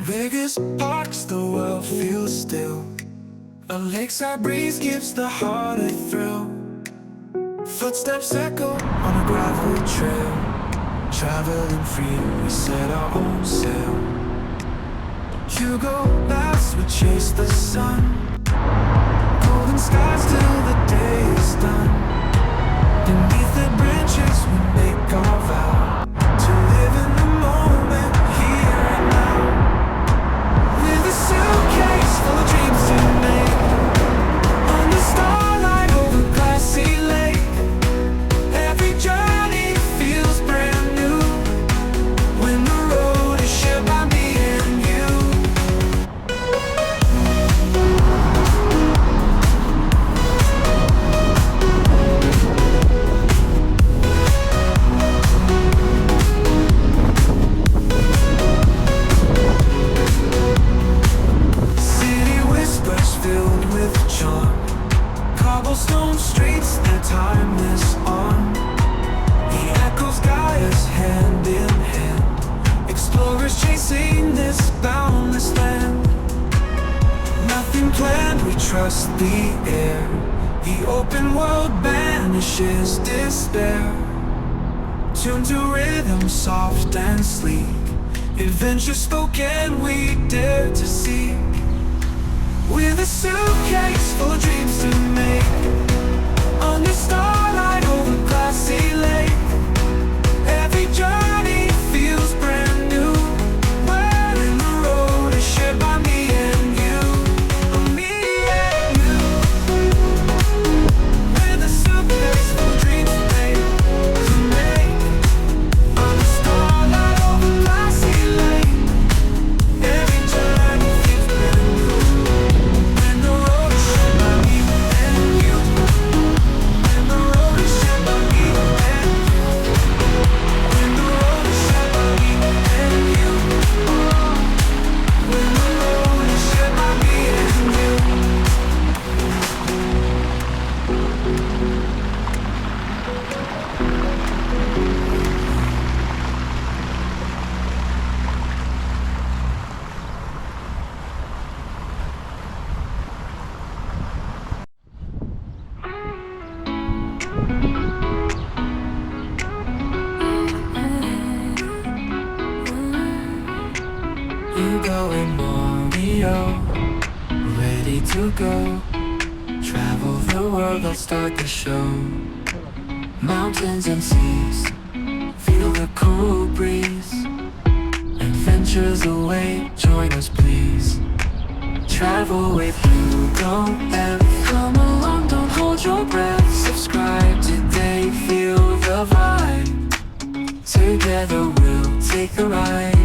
biggest parks, the world feels still. A lakeside breeze gives the heart a thrill. Footsteps echo on a gravel trail. Traveling free, we set our own sail. Hugo laughs, we chase the sun. Golden skies till the day is done. Beneath the branches we make our vow to live in the moment, here and now. With a suitcase full of dreams to make, under starlight over glassy lake. Every journey feels brand new when the road is shared by me and you. City whispers filled with charm, cobblestone streets, their timeless on. The echoes guide us hand in hand, explorers chasing this boundless land. Nothing planned, we trust the air. The open world banishes despair. Tuned to rhythm soft and sleek, adventure spoken we dare to seek. With a suitcase full of dreams to make, under starlight over glassy lake. Every journey feels brand new when the road is shared by me and you. Me and you. With a suitcase full of dreams to make, under starlight over glassy lake. Every journey feels brand new when the road is shared by me and you. When the road is shared by me and you. When the road is shared by me and you. When the road is shared by me and you. Hugo and Mario, ready to go. Travel the world, let's start the show. Mountains and seas, feel the cool breeze. Adventures away, join us please. Travel with Hugo F. Come along, don't hold your breath. Subscribe today, feel the vibe. Together we'll take a ride.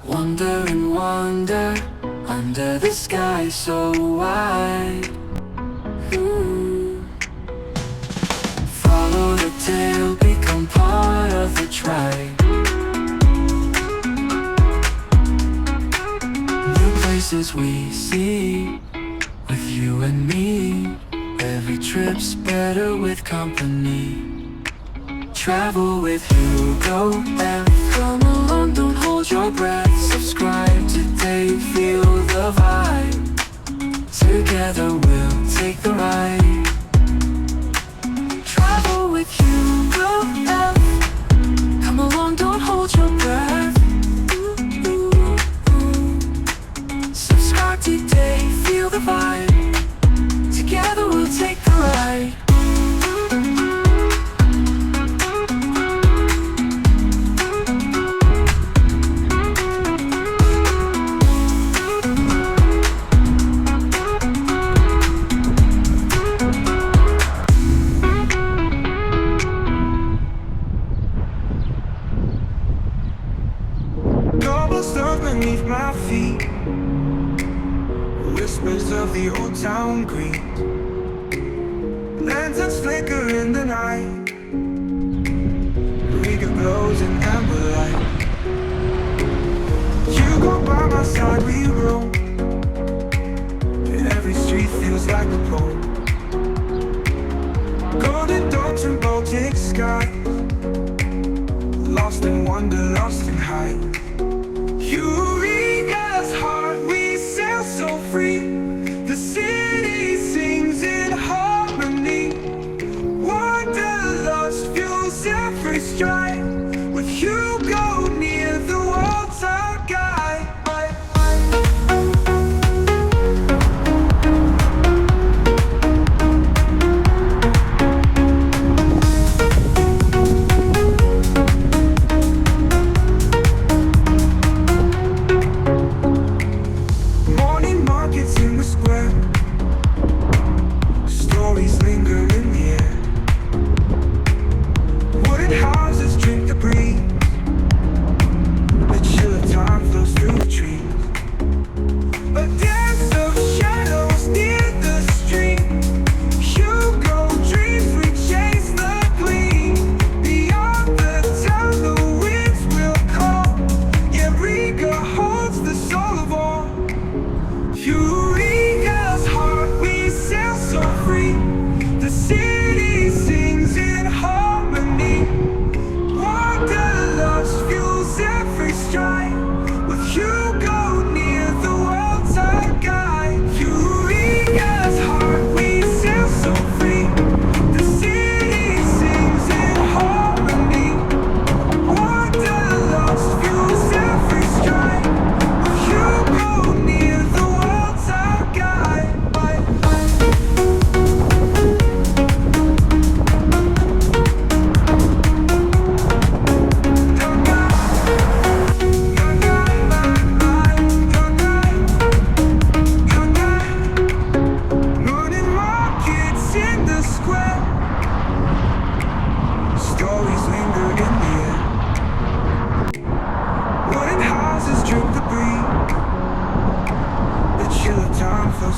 Wonder and wonder, under the sky so wide. Ooh. Follow the tail, become part of the tribe. New places we see, with you and me. Every trip's better with company. Travel with Hugo F. Come along, don't hold your breath. Subscribe today, feel the vibe. Together we'll take the ride. Travel with Hugo F. Come along, don't hold your breath. Subscribe today, feel the vibe. Together we'll take the ride. Cobblestone beneath my feet, whispers of the old town green. Lanterns flicker in the night, Riga glows in amber light. You go by my side, we roam. Every street feels like a poem. Golden domes and Baltic skies, lost in wonder, lost in height.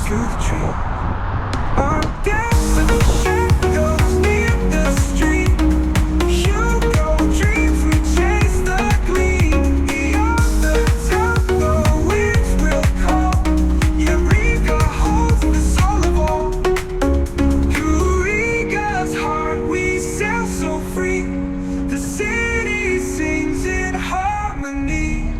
to the tree. Our destination goes near the street. Hugo dreams we chase the gleam. Beyond the town the winds will call. Yeah, Riga holds the soul of all. Through Riga's heart we sail so free. The city sings in harmony.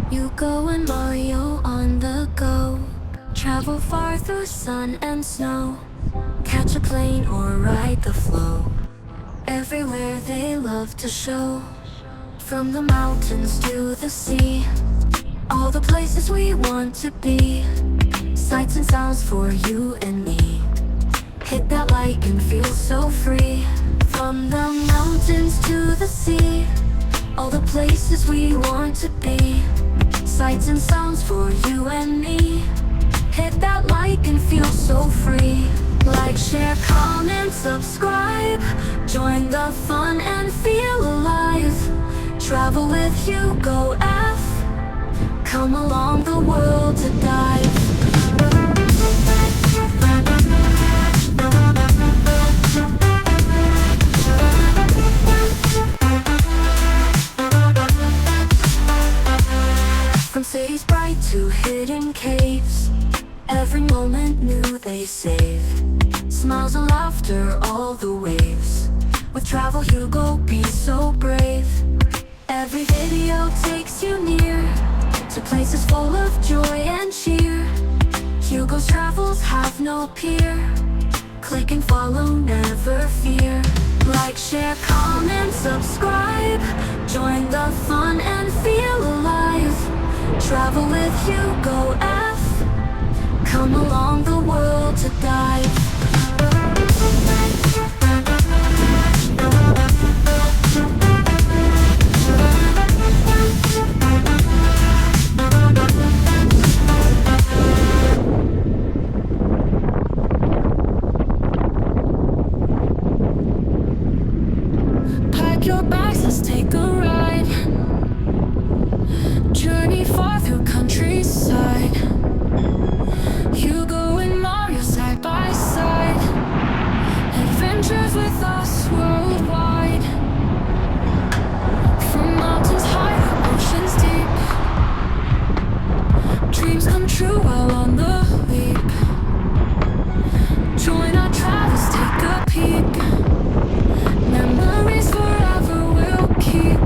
Hugo and Mario on the go, travel far through sun and snow, catch a plane or ride the flow. Everywhere they love to show, from the mountains to the sea, all the places we want to be. Sights and sounds for you and me. Hit that like and feel so free. From the mountains to the sea, all the places we want to be. Sights and sounds for you and me. Hit that like and feel so free. Like, share, comment, subscribe. Join the fun and feel alive. Travel with Hugo F. Come along the world to dive. From cities bright to hidden caves, every moment new they save. Smiles and laughter, all the waves. With Travel Hugo, be so brave. Every video takes you near to places full of joy and cheer. Hugo's travels have no peer. Click and follow, never fear. Like, share, comment, subscribe. Join the fun and feel alive. Travel with Hugo F. Come along the world to dive. Pack your bags, let's take a ride. Journey far through countryside. Hugo and Mario side by side. Adventures with us worldwide. From mountains high to oceans deep. Dreams come true while on the leap. Join our travels, take a peek. Memories forever we'll keep.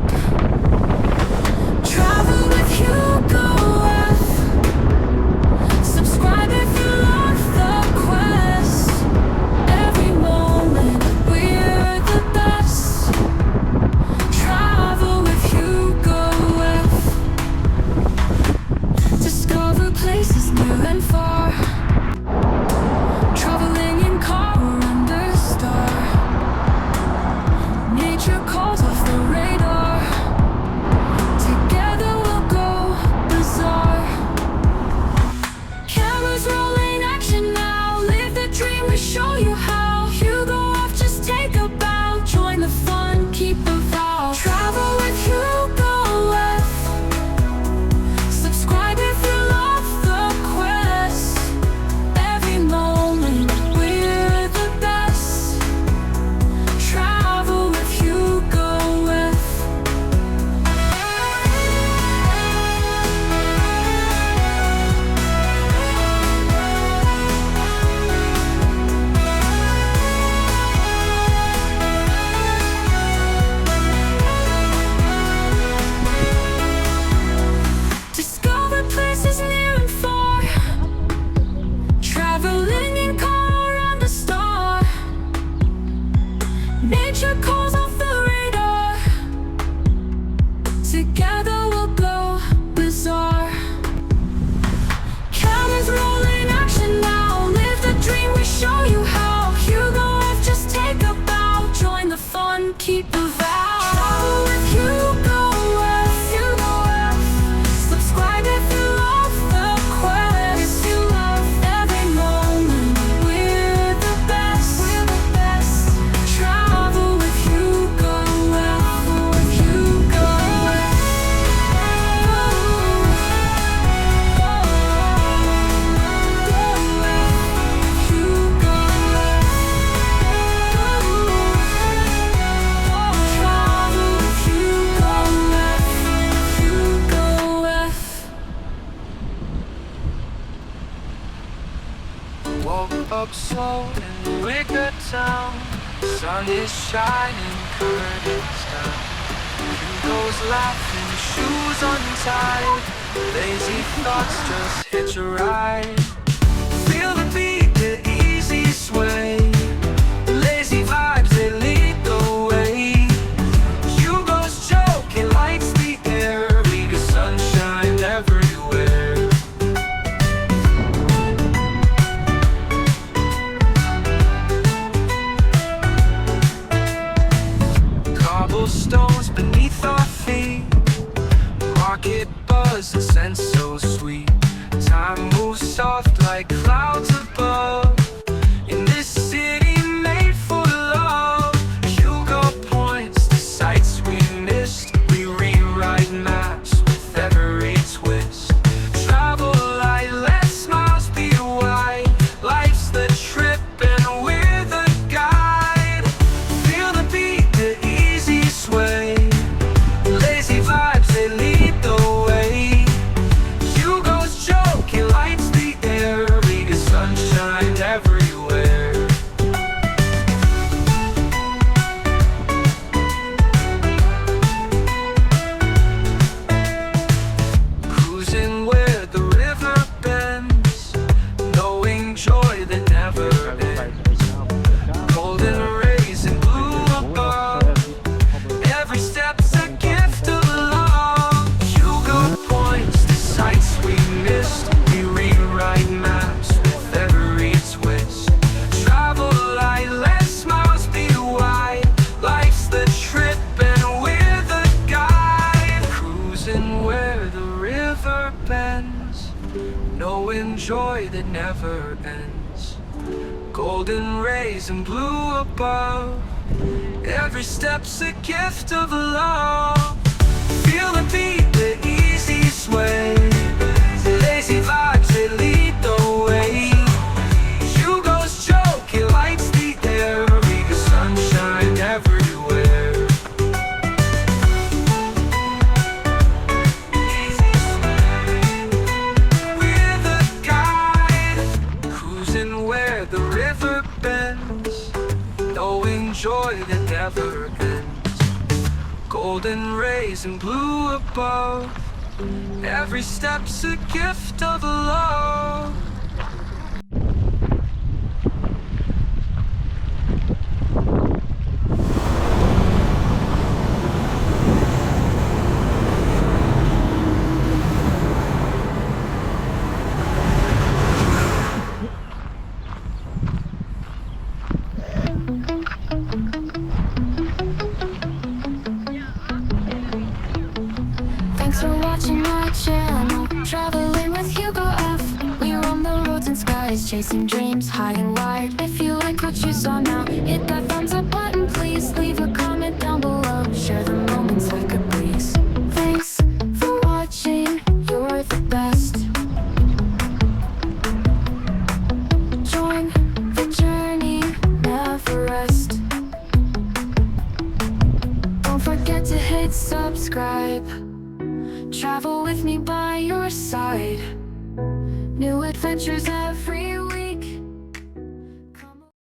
slow in Riga town. Sun is shining, curtains down. Hugo's laughing, shoes untied. Lazy thoughts just hitch a ride. Feel the beat, the easy sway. Lazy vibes, they lead the way. Hugo's joking, lights the air. Riga sunshine everywhere. Cobblestones beneath our feet. Market buzz and scent so sweet. Time moves soft like clouds above. In this city made for love. Hugo points to sights we missed. We rewrite maps with every twist. Travel light, let smiles be wide. Life's the trip and we're the guide. Feel the beat, the easy sway. Lazy vibes, they lead the way. Hugo's joking, lights the air. Riga sunshine everywhere. Cruising where the river bends, knowing joy that never ends. Golden rays and blue above. Every step's a gift of love. Hugo points to sights we missed. We rewrite maps with every twist. Travel light, let smiles be wide. Life's the trip and we're the guide. Cruising where the river bends, knowing joy that never ends. Golden rays and blue above. Every step's a gift of love. Feel the beat, the easy sway. Lazy vibes, they lead the way. Hugo's joking, lights the air. Riga sunshine everywhere. Easy sway, we're the guide. Cruising where the river bends, knowing joy that never ends. Golden rays and blue above. Every step's a gift of love. Thanks for watching my channel, Traveling with HugoF. We roam the roads and skies, chasing dreams high and wide. If you like what you saw now, hit that thumbs up button, please. Leave a comment down below, share the moments like a breeze. Thanks for watching, you're the best. Join the journey, never rest. Don't forget to hit subscribe. Travel with me by your side. New adventures every